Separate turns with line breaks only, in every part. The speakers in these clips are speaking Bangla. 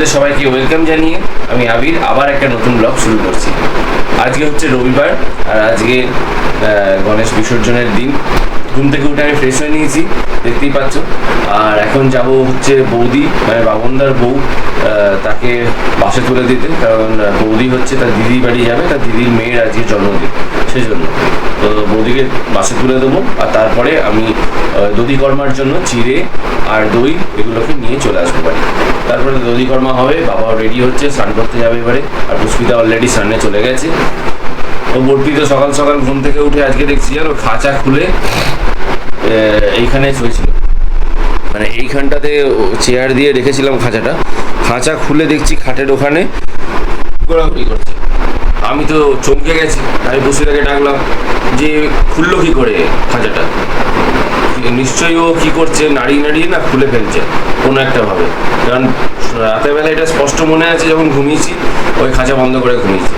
তোমাদের সবাইকে ওয়েলকাম জানিয়ে আমি আবির আবার একটা নতুন ব্লগ শুরু করছি। আজকে হচ্ছে রবিবার আর আজকে গণেশ বিসর্জনের দিন। ঘুম থেকে উঠে আমি ফ্রেশ হয়ে নিয়েছি, দেখতেই পাচ্ছ। আর এখন যাব হচ্ছে বৌদি মানে বাবনদার বউ, তাকে বাসে তুলে দিতে, কারণ বৌদি হচ্ছে তার দিদির বাড়ি যাবে, তার দিদির মেয়ের আজকে জন্মদিন, সেই জন্য। তো বৌদিকে বাসে তুলে দেবো আর তারপরে আমি দধিকর্মার জন্য চিড়ে আর দই এগুলোকে নিয়ে চলে আসবো বাড়ি। তারপরে দধিকর্মা হবে, বাবাও রেডি হচ্ছে, স্নান করতে যাবে এবারে। আর পুষ্পিতা অলরেডি স্নানে চলে গেছে। ও বর্তি তো সকাল সকাল ঘুম থেকে উঠে আজকে দেখছি জানো খাঁচা খুলে এইখানে শুয়েছিল, মানে এইখানটাতে চেয়ার দিয়ে রেখেছিলাম খাঁচা খুলে দেখছি খাটের ওখানে ঘোরাঘুরি করছে। আমি তো চমকে গেছি, আমি পুষ্পিতাকে ডাকলাম যে খুললো কি করে খাঁচাটা। নিশ্চয়ই ও কি করছে, নাড়িয়ে না খুলে ফেলছে কোনো একটা ভাবে, কারণ রাতের বেলা এটা স্পষ্ট মনে আছে যখন ঘুমিয়েছি ওই খাঁচা বন্ধ করে ঘুমিয়েছি।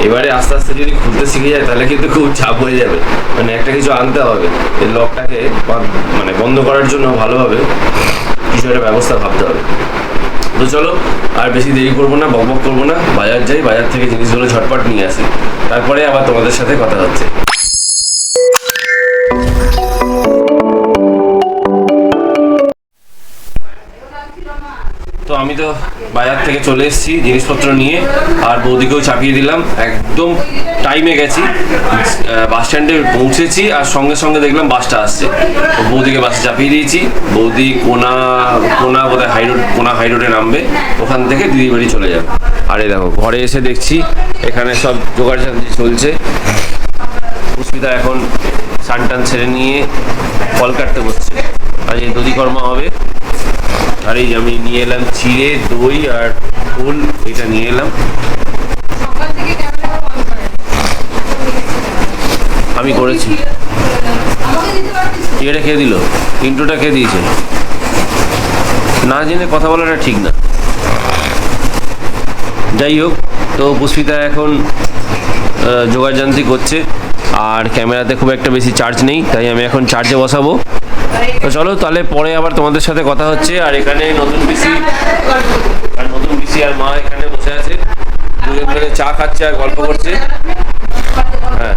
এবারে আস্তে আস্তে যদি খুলতে শিখে যায় তাহলে কিন্তু খুব চাপ হয়ে যাবে, মানে একটা কিছু আনতে হবে এই লকটাকে মানে বন্ধ করার জন্য, ভালোভাবে কিছু একটা ব্যবস্থা ভাবতে হবে। তো চলো আর বেশি দেরি করবো না, বকবক করবো না, বাজার যাই, বাজার থেকে জিনিসগুলো ঝটপট নিয়ে আসি, তারপরে আবার তোমাদের সাথে কথা হচ্ছে। তো আমি তো বাজার থেকে চলে এসেছি জিনিসপত্র নিয়ে, আর বৌদিকেও চাপিয়ে দিলাম, একদম টাইমে গেছি, বাস স্ট্যান্ডে পৌঁছেছি আর সঙ্গে সঙ্গে দেখলাম বাসটা আসছে। বৌদিকে বাসে চাপিয়ে দিয়েছি, বৌদি কোনা বোধহয় হাই রোডে নামবে, ওখান থেকে দিদির বাড়ি চলে যাবে। আর এই দেখো ঘরে এসে দেখছি এখানে সব জোগাড় জান্তি চলছে। পুষ্পিতা এখন স্নান ছেড়ে নিয়ে ফল কাটতে বসছে, আর এই দধিকর্মা হবে। আর এই আমি নিয়ে এলাম চিড়ে দই আর ফুল, এটা নিয়ে এলাম। আমি করেছি, চিড়েটা খেয়ে দিল, ইন্ট্রোটা খেয়ে দিয়েছে। না জেনে কথা বলাটা ঠিক না। যাই হোক, তো পুষ্পিতা এখন জোগাড়যন্ত্রী করছে, আর ক্যামেরাতে খুব একটা বেশি চার্জ নেই, তাই আমি এখন চার্জে বসাবো। তো চলো তাহলে পরে আবার তোমাদের সাথে কথা হচ্ছে। আর এখানে নতুন পিসি আর মা এখানে বসে আছে, দুজন মিলে চা খাচ্ছে আর গল্প করছে। হ্যাঁ,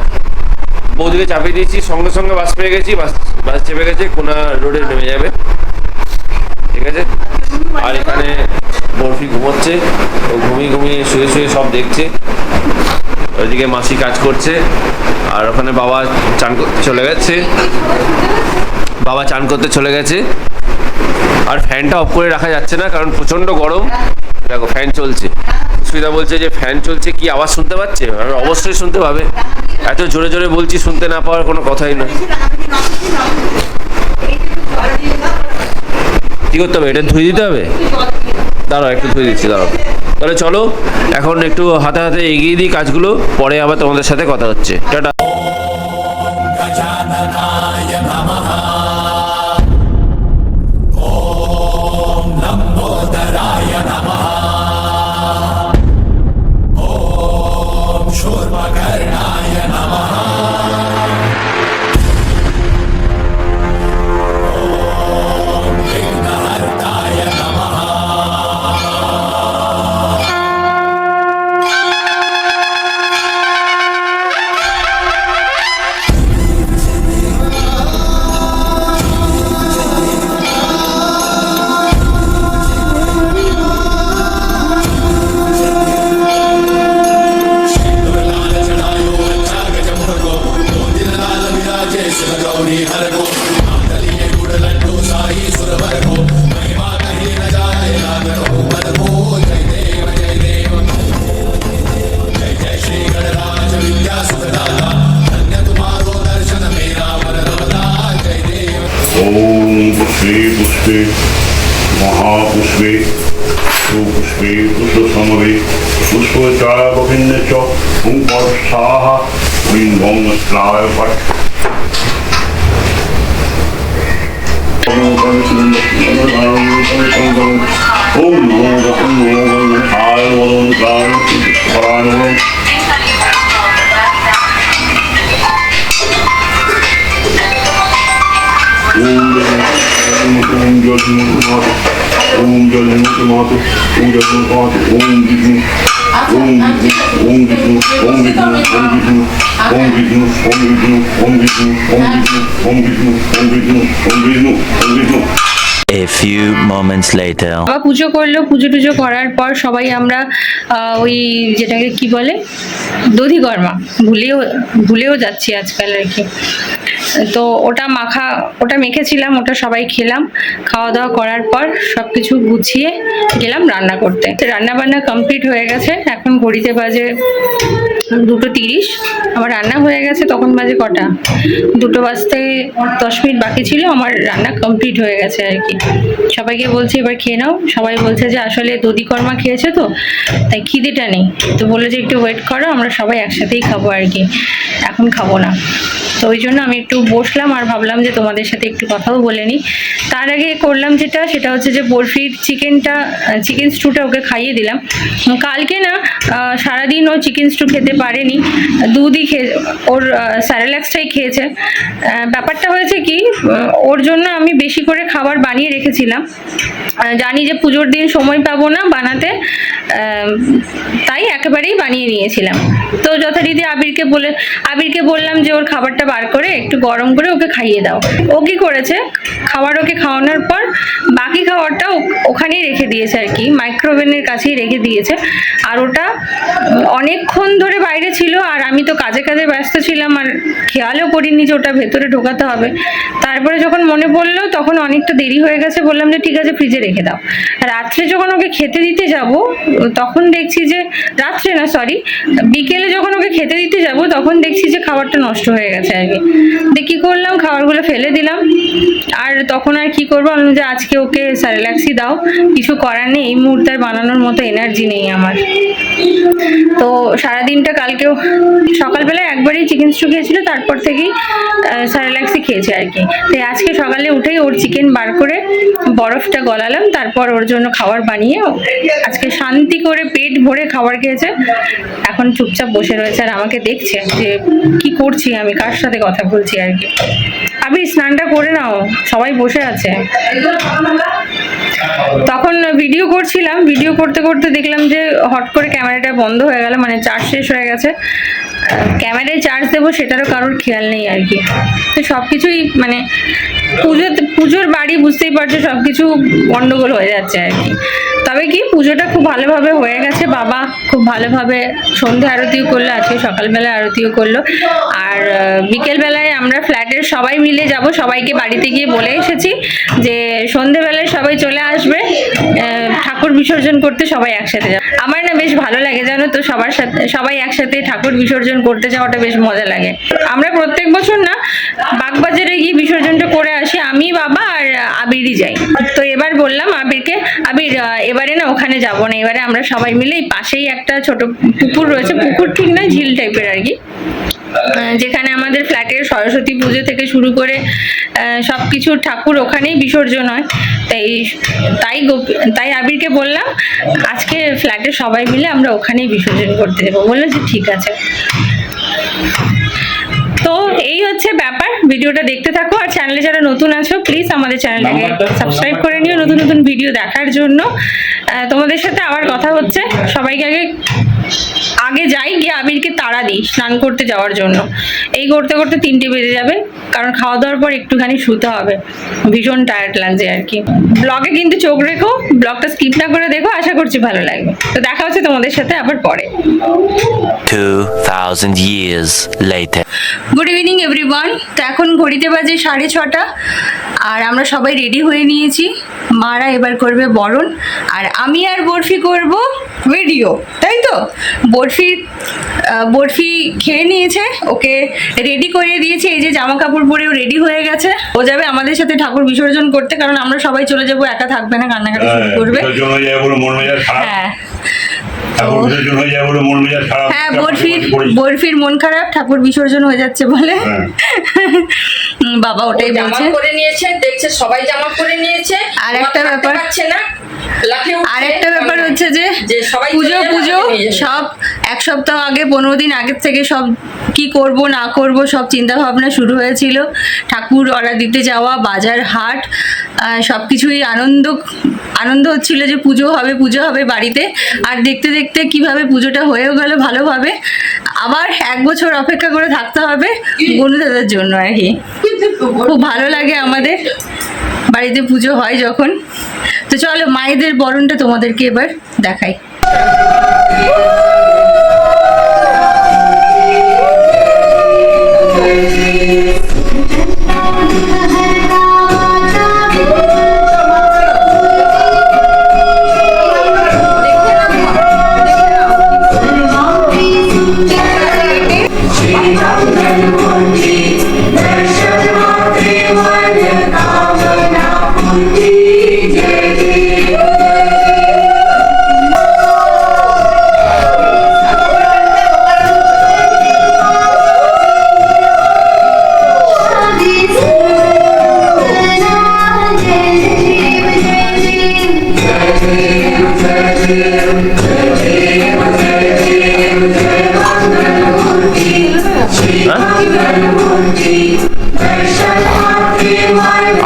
বৌদিকে চাপিয়ে দিয়েছি, সঙ্গে সঙ্গে বাস পেয়ে গেছি, বাস চেপে গেছে, কোনা রোডে নেমে যাবে, ঠিক আছে। আর এখানে বরফি ঘুমোচ্ছে, ও ঘুমিয়ে শুয়ে সব দেখছে। ওইদিকে মাসি কাজ করছে, আর ওখানে বাবা চান করতে চলে গেছে। আর ফ্যানটা অফ করে রাখা যাচ্ছে না, কারণ প্রচণ্ড গরম। দেখো ফ্যান চলছে, সুবিধা বলছে যে ফ্যান চলছে, কি আওয়াজ শুনতে পাচ্ছে? অবশ্যই শুনতে পাবে, এত জোরে জোরে বলছি, শুনতে না পাওয়ার কোনো কথাই নয়। কি করতে হবে? এটা ধুয়ে দিতে হবে, দাঁড়াও একটু ধুয়ে দিচ্ছি, দাঁড়াও। তাহলে চলো এখন একটু হাতে হাতে এগিয়ে দিই কাজগুলো, পরে আবার তোমাদের সাথে কথা হচ্ছে। টাটা।
पुष्पे महापुष्पे सुपुष्पे पुष्पसमवे पुष्पचायवभिन्न च ओंकाराः ह्रीं स्त्राय फट्। ओम नमो ওম জগন্নাথ মাহাতো, ওম জগন্নাথ মাহাতো, ওম বিষ্ণু, ওম বিষ্ণু, ওম বিষ্ণু, ওম বিষ্ণু, ওম বিষ্ণু, ওম বিষ্ণু, ওম বিষ্ণু, ওম বিষ্ণু, ওম বিষ্ণু, ওম বিষ্ণু, ওম বিষ্ণু, ওম Vishnu.
A few moments later.
বাবা পুজো করলো, পুজো টুজো করার পর সবাই আমরা ওই যেটাকে কি বলে দধিকর্মা, ভুলেও যাচ্ছি আজকাল আর কি। তো ওটা মেখেছিলাম, ওটা সবাই খেলাম। খাওয়া দাওয়া করার পর সব কিছু গুছিয়ে গেলাম রান্না করতে। রান্না বান্না কমপ্লিট হয়ে গেছে, এখন ঘড়িতে বাজে 2:30। আমার রান্না হয়ে গেছে, তখন বাজে কটা, 2 বাজতে 10 মিনিট বাকি ছিল, আমার রান্না কমপ্লিট হয়ে গেছে আর কি। সবাইকে বলছি এবার খেয়ে নাও। সবাই বলছে যে আসলে দধিকর্মা খেয়েছে তো তাই খিদেটা নেই, তো বললো যে একটু ওয়েট করো, আমরা সবাই একসাথেই খাবো আর কি, এখন খাবো না। তো ওই জন্য আমি একটু বসলাম আর ভাবলাম যে তোমাদের সাথে একটু কথাও বলে নিই। তার আগে করলাম সেটা হচ্ছে যে বরফির চিকেন স্টুটা ওকে খাইয়ে দিলাম। কালকে না সারাদিন ও চিকেন স্টু খেতে পারেনি, দুধই ওর স্যারেলাক্সটাই খেয়েছে। ব্যাপারটা হয়েছে কি, ওর জন্য আমি বেশি করে খাবার বানিয়ে রেখেছিলাম, জানি যে পুজোর দিন সময় পাবো না বানাতে, তাই একেবারেই বানিয়ে নিয়েছিলাম। তো যথারীতি আবিরকে বললাম যে ওর খাবারটা বার করে একটু গরম করে ওকে খাইয়ে দাও। ও কি করেছে, ওকে খাওয়ানোর পর বাকি খাবারটা ওখানেই রেখে দিয়েছে আর কি, মাইক্রোওভেনের কাছেই রেখে দিয়েছে। আর ওটা অনেকক্ষণ ধরে বাইরে ছিল, আর আমি তো কাজে ব্যস্ত ছিলাম, আর খেয়ালও করিনি যে ওটা ভেতরে ঢোকাতে হবে। তারপরে যখন মনে পড়লো তখন অনেকটা দেরি হয়ে গেছে, বললাম যে ঠিক আছে ফ্রিজে রেখে দাও। রাত্রে যখন ওকে খেতে দিতে যাব তখন দেখছি যে বিকেলে যখন ওকে খেতে দিতে যাব তখন দেখছি যে খাবারটা নষ্ট হয়ে গেছে আর কি। কি করলাম, খাবারগুলো ফেলে দিলাম। আর তখন আর কি করবো, আমি যে আজকে ওকে স্যারেলাক্সই দাও, কিছু করার নেই, এই মুহূর্তে বানানোর মতো এনার্জি নেই আমার। তো সারাদিনটা কালকেও সকালবেলায় একবারই চিকেন স্টু খেয়েছিল, তারপর থেকেই স্যারেলাক্সই খেয়েছে আর কি। তাই আজকে সকালে উঠেই ওর চিকেন বার করে বরফটা গলালাম, তারপর ওর জন্য খাবার বানিয়ে আজকে শান্তি করে পেট ভরে খাবার খেয়েছে। এখন চুপচাপ বসে রয়েছে আর আমাকে দেখছে যে কি করছি আমি, কার সাথে কথা বলছি আর কি। আমি স্নানটা করে নাও, সবাই বসে আছে। তখন ভিডিও করছিলাম, ভিডিও করতে করতে দেখলাম যে হট করে ক্যামেরাটা বন্ধ হয়ে গেল, মানে চার্জ শেষ হয়ে গেছে। ক্যামেরায় চার্জ দেবো সেটারও কারোর খেয়াল নেই আর কি। তো সব কিছুই মানে পুজোর বাড়ি, বুঝতেই পারছো সব কিছু গন্ডগোল হয়ে যাচ্ছে আর কি। তবে কি পুজোটা খুব ভালোভাবে হয়ে গেছে, বাবা খুব ভালোভাবে সন্ধ্যে আরতিও করলো, আজকে সকালবেলায় আরতিও করলো। আর বিকেলবেলায় আমরা ফ্ল্যাটের সবাই মিলে যাব, সবাইকে বাড়িতে গিয়ে বলে এসেছি যে সন্ধ্যেবেলায় সবাই চলে আসবে ঠাকুর বিসর্জন করতে, সবাই একসাথে যাবে। আমার না বেশ ভালো লাগে জানো তো, সবাই একসাথে ঠাকুর বিসর্জন করতে যাওয়াটা বেশ মজা লাগে। আমরা প্রত্যেক বছর না বাগবাজারে গিয়ে বিসর্জনটা করে আসি, আমি বাবা আর আবিরই যাই। তো এবার বললাম আবিরকে, আবির এবারে না ওখানে যাবো না, এবারে আমরা সবাই মিলে এই পাশেই একটা ছোট পুকুর রয়েছে, পুকুর ঠিক না ঝিল টাইপের আর কি, যেখানে আমাদের ফ্ল্যাটের সরস্বতী পুজো থেকে শুরু করে সবকিছু ঠাকুর ওখানেই বিসর্জন হয়। তাই আবিরকে বললাম আজকে ফ্ল্যাটের সবাই মিলে আমরা ওখানেই বিসর্জন করতে যাবো, বললো যে ঠিক আছে। তো এই হচ্ছে ব্যাপার, ভিডিওটা দেখতে থাকো। আর চ্যানেলে যারা নতুন আছো প্লিজ আমাদের চ্যানেলটাকে সাবস্ক্রাইব করে নিও নতুন নতুন ভিডিও দেখার জন্য। তোমাদের সাথে আবার কথা হচ্ছে, সবাইকে আগে যাই, গিয়ে আবিরকে তাড়া দিই স্নান করতে যাওয়ার জন্য। এই করতে করতে 3টে বেজে যাবে, কারণ খাওয়া দাওয়ার পর একটুখানি শুতে হবে, ভীষণ টায়ার্ড লাগছে আর কি। ব্লগে কিন্তু চোখ রেখো, ব্লগটা স্কিপ না করে দেখো, আশা করছি ভালো লাগবে। তো দেখা হচ্ছে তোমাদের সাথে আবার পরে।
2000 years later.
Good evening everyone. তো এখন ঘড়িতে বাজে 6:30, আর আমরা সবাই রেডি হয়ে নিয়েছি। মারা এবার করবে বরণ, আর আমি আর বরফি করব ভিডিও, তাই তো। বরফি খেয়ে নিয়েছে, ওকে রেডি করে দিয়েছে, এই যে জামা কাপড় পরেও রেডি হয়ে গেছে। ও যাবে আমাদের সাথে ঠাকুর বিসর্জন করতে, কারণ আমরা সবাই চলে যাবো, একা থাকবে না, কান্নাকাটি শুরু করবে। হ্যাঁ হ্যাঁ, বরফির মন খারাপ, ঠাকুর বিসর্জন হয়ে যাচ্ছে বলে। বাবা ওটাই বলছে,
করে নিয়েছে, দেখছে সবাই জামা করে নিয়েছে।
আর একটা ব্যাপার
পাচ্ছে না,
হচ্ছে যে পুজো সব 1 সপ্তাহ আগে, 15 দিন আগের থেকে সব কি করব না করব সব চিন্তা ভাবনা শুরু হয়েছিল। ঠাকুর অর্ডার দিতে যাওয়া, বাজার হাট, সব কিছুই আনন্দ হচ্ছিল যে পুজো হবে বাড়িতে। আর দেখতে দেখতে কিভাবে পুজোটা হয়েও গেল ভালোভাবে। আবার 1 বছর অপেক্ষা করে থাকতে হবে গনু দাদার জন্য আর কি। খুব ভালো লাগে আমাদের বাড়িতে পুজো হয় যখন। তো চলো মায়েদের বরণটা তোমাদেরকে এবার দেখাই।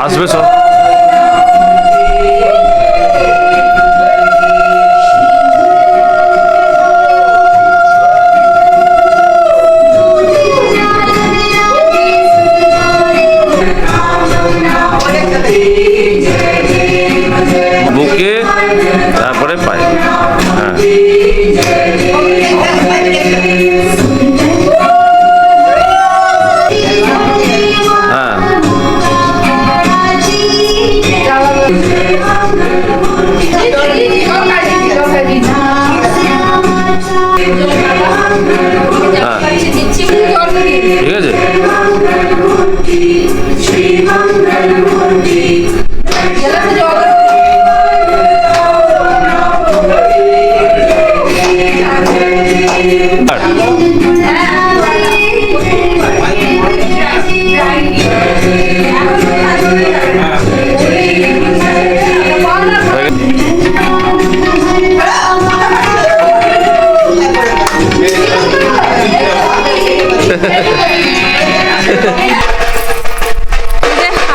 আসবে সব। বুকে তারপরে পায়ে। হ্যাঁ ঠিক আছে।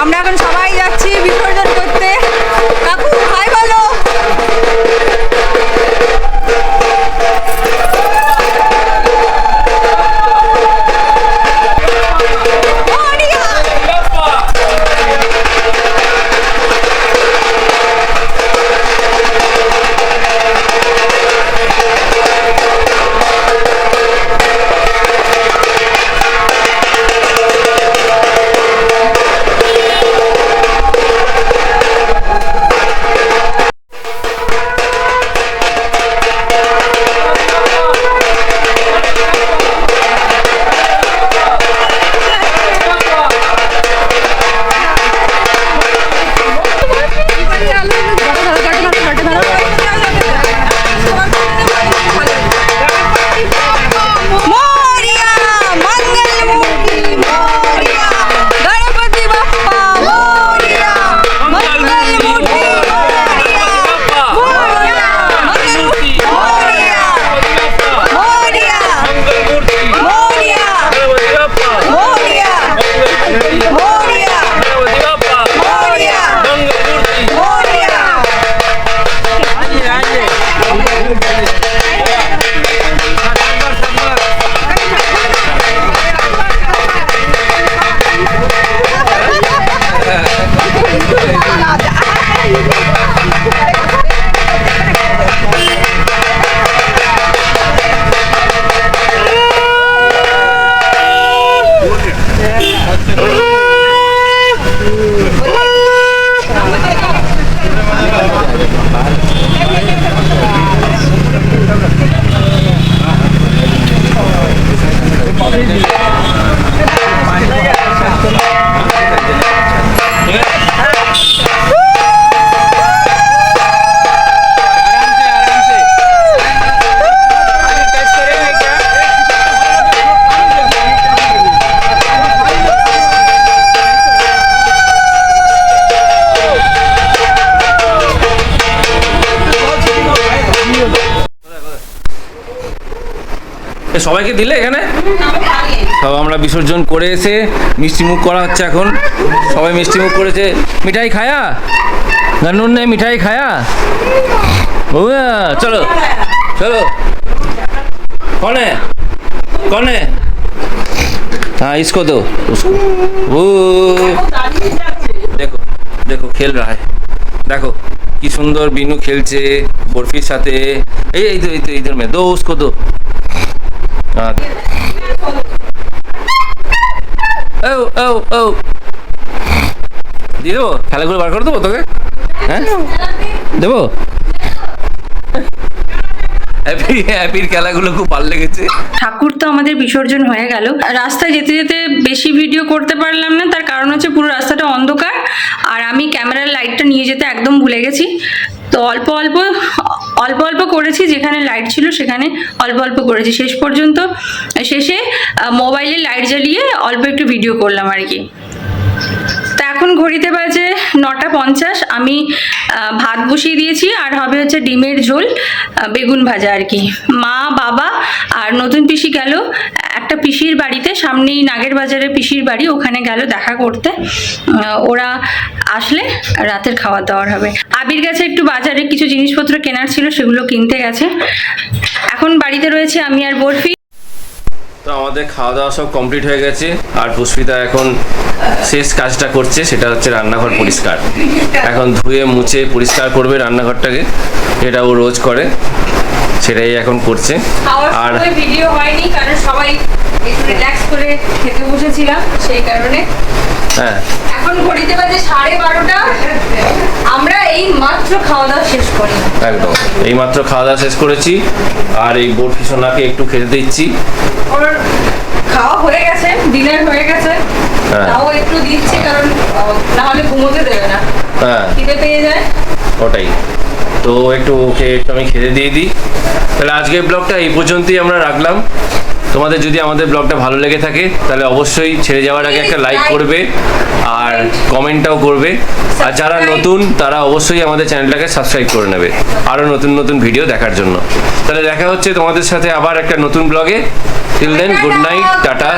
আমরা এখন সবাই যাচ্ছি বিসর্জন করতে। কাকু হাই বলো।
সবাইকে দিলে এখানে? সব আমরা বিসর্জন করে এসে মিষ্টি মুখ করা হচ্ছে এখন। সবাই মিষ্টি মুখ করেছে। মিঠাই খায়া গানুন নে মিঠাই খায়া ও চলো চলো कौन है हाँ इसको दो उसको वो देखो देखो खेल रहा है देखो কি সুন্দর বিনু খেলছে বরফির সাথে এই তো इधर में दो उसको दो हाँ ও ও ও দিয়ে দেবো খেলাগুলো বার করে দেবো তোকে হ্যাঁ দেবো হ্যাপির খেলাগুলো খুব ভালো লেগেছে।
ঠাকুর তো আমাদের বিসর্জন হয়ে গেল। রাস্তায় যেতে যেতে বেশি ভিডিও করতে পারলাম না, তার কারণ হচ্ছে পুরো রাস্তাটা অন্ধকার আর আমি ক্যামেরার লাইটটা নিয়ে যেতে একদম ভুলে গেছি। তো অল্প অল্প করেছি, যেখানে লাইট ছিল সেখানে অল্প অল্প করেছি। শেষে মোবাইলে লাইট জ্বালিয়ে অল্প একটু ভিডিও করলাম আর কি। তা এখন ঘড়িতে বাজে 9:50। আমি ভাত বসিয়ে দিয়েছি আর হবে হচ্ছে ডিমের ঝোল বেগুন ভাজা আর কি। মা বাবা আর নতুন পিসি গেল একটা পিসির বাড়িতে, সামনেই নাগের বাজারে পিসির বাড়ি, ওখানে গেল দেখা করতে। ওরা আসলে রাতের খাওয়া দাওয়ার হবে। আবির গেছে একটু বাজারে, কিছু জিনিসপত্র কেনার ছিল সেগুলো কিনতে গেছে। এখন বাড়িতে রয়েছে আমি আর বরফি।
তো আমাদের খাওয়া দাওয়া সব কমপ্লিট হয়ে গেছে আর পুষ্পিতা এখন শেষ কাজটা করছে, সেটা হচ্ছে রান্নাঘর পরিষ্কার। এখন ধুয়ে মুছে পরিষ্কার করবে রান্নাঘরটাকে, যেটা ও রোজ করে, সেটাই এখন করছে। আর
ভিডিও হয়নি কারণ সবাই একটু রিল্যাক্স করে খেতে বসেছিলাম, সেই কারণে।
হ্যাঁ
এখন ঘড়িতে বাজে 12:30। আমরা এই মাত্র খাওয়া দাওয়া শেষ করি,
একদম এইমাত্র খাওয়া দাওয়া শেষ করেছি আর এই বরফি সোনাকে একটু খেতে দিচ্ছি।
ওর খাওয়া হয়ে গেছে, ডিনার হয়ে গেছে,
হ্যাঁ।
তাও একটু দিচ্ছি কারণ না হলে ঘুমোতে দেবে না,
হ্যাঁ
খিদে পেয়ে যায়।
ওটাই তো, একটু ওকে একটু আমি খেতে দিয়ে দিই। তাহলে আজকের ব্লগটা এই পর্যন্তই আমরা রাখলাম। তোমাদের যদি আমাদের ব্লগটা ভালো লেগে থাকে তাহলে অবশ্যই ছেড়ে যাওয়ার আগে একটা লাইক করবে আর কমেন্টটাও করবে। আর যারা নতুন তারা অবশ্যই আমাদের চ্যানেলটাকে সাবস্ক্রাইব করে নেবে আরও নতুন নতুন ভিডিও দেখার জন্য। তাহলে দেখা হচ্ছে তোমাদের সাথে আবার একটা নতুন ব্লগে। Till then good night, tata.